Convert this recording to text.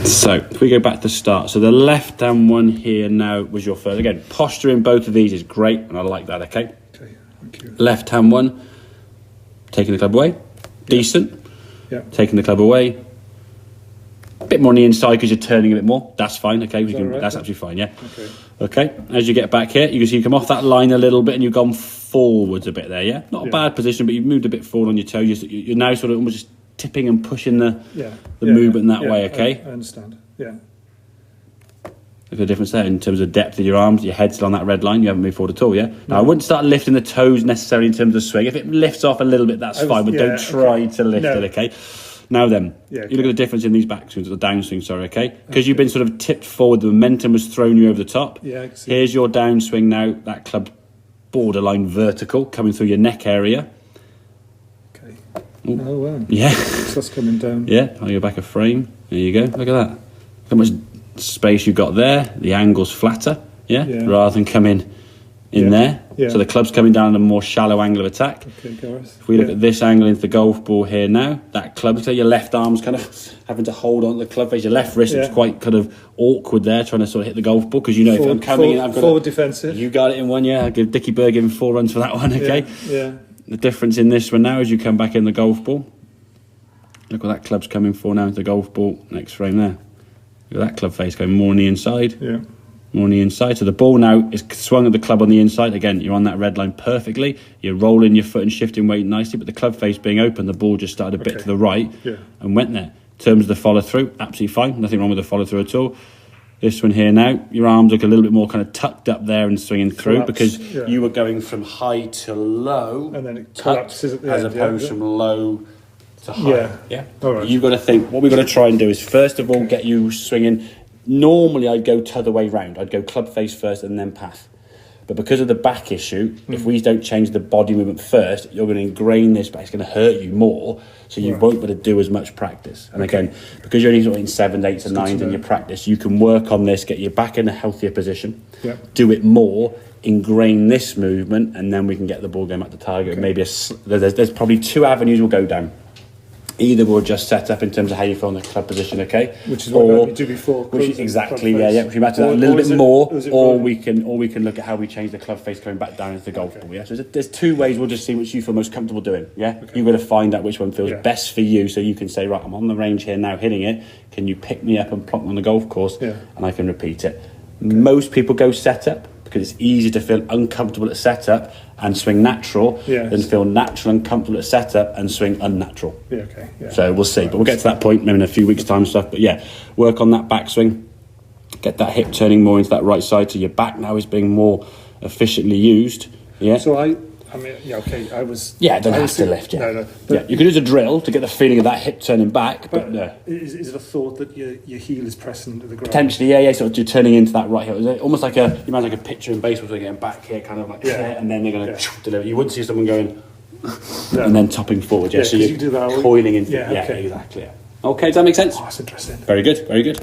So if we go back to the start, so the left hand one here now was your first. Again, posture in both of these is great, and I like that. Okay. Okay, thank you. Left hand one, taking the club away, decent. Yeah. Taking the club away, a bit more on the inside because you're turning a bit more. That's fine. Okay, that's absolutely fine. Yeah. Okay. As you get back here, you can see you come off that line a little bit, and you've gone forwards a bit there. Yeah. Not a bad position, but you've moved a bit forward on your toes. You're now sort of almost just tipping and pushing the movement that way. Okay. I understand. Yeah. Look at the difference there in terms of depth of your arms. Your head's still on that red line. You haven't moved forward at all, yeah? Now, I wouldn't start lifting the toes necessarily in terms of swing. If it lifts off a little bit, that's fine, but don't try to lift it, okay? Now then, you look at the difference in these back swings, or the down swings, sorry, okay? Because you've been sort of tipped forward, the momentum has thrown you over the top. Yeah, I can see. Here's your down swing now, that club borderline vertical, coming through your neck area. Okay. Ooh. Oh, wow. Yeah. So that's coming down. Yeah, on your back of frame. There you go. Look at that. How much space you've got there. The angle's flatter, rather than coming in there. Yeah. So the club's coming down at a more shallow angle of attack. Okay, Gareth. If we look at this angle into the golf ball here now, that club, so your left arm's kind of having to hold on to the club face, your left wrist is quite kind of awkward there, trying to sort of hit the golf ball, because you know if I'm coming in, I've got forward defensive. You got it in one, I'll give Dickie Berg in 4 runs for that one, okay? Yeah. The difference in this one now is you come back in the golf ball. Look what that club's coming for now into the golf ball, next frame there. Look at that club face going more on the inside. Yeah. More on the inside. So the ball now is swung at the club on the inside. Again, you're on that red line perfectly. You're rolling your foot and shifting weight nicely, but the club face being open, the ball just started a bit to the right and went there. In terms of the follow through, absolutely fine. Nothing wrong with the follow through at all. This one here now, your arms look a little bit more kind of tucked up there and swinging through because you were going from high to low, and then it collapses at the as end, opposed from low to high. Yeah. All right. You've got to think, what we've got to try and do is first of all get you swinging. Normally I'd go t'other way round. I'd go club face first and then path. But because of the back issue, if we don't change the body movement first, you're going to ingrain this back. It's going to hurt you more, so you won't be able to do as much practice. And again, because you're only sort of in 7s, 8s and 9s in your practice, you can work on this, get your back in a healthier position, do it more, ingrain this movement, and then we can get the ball going back to target. Maybe there's probably 2 avenues we'll go down. Either we'll just set up in terms of how you feel in the club position, okay? Which is what we do before. Which exactly, which we might do that a little bit more, or we can look at how we change the club face going back down into the golf ball. Yeah, so there's 2 ways. We'll just see which you feel most comfortable doing. Yeah, you've got to find out which one feels best for you, so you can say, right, I'm on the range here now, hitting it. Can you pick me up and plonk me on the golf course, and I can repeat it. Most people go set up, because it's easier to feel uncomfortable at setup and swing natural than feel natural and comfortable at setup and swing unnatural. So we'll see, but we'll get to that point maybe in a few weeks' time stuff. But work on that backswing, get that hip turning more into that right side, so your back now is being more efficiently used. Yeah. So I mean, I was... Yeah, don't have to lift, No, you can use a drill to get the feeling of that hip turning back, but no. Is it a thought that your heel is pressing to the ground? Potentially, sort of you're turning into that right heel. Almost like you imagine like a picture in baseball, so they're getting back here, kind of like here, and then they're going to deliver. You wouldn't see someone going and then topping forward, so you're do that coiling into exactly. Okay, does that make sense? Oh, that's interesting. Very good, very good.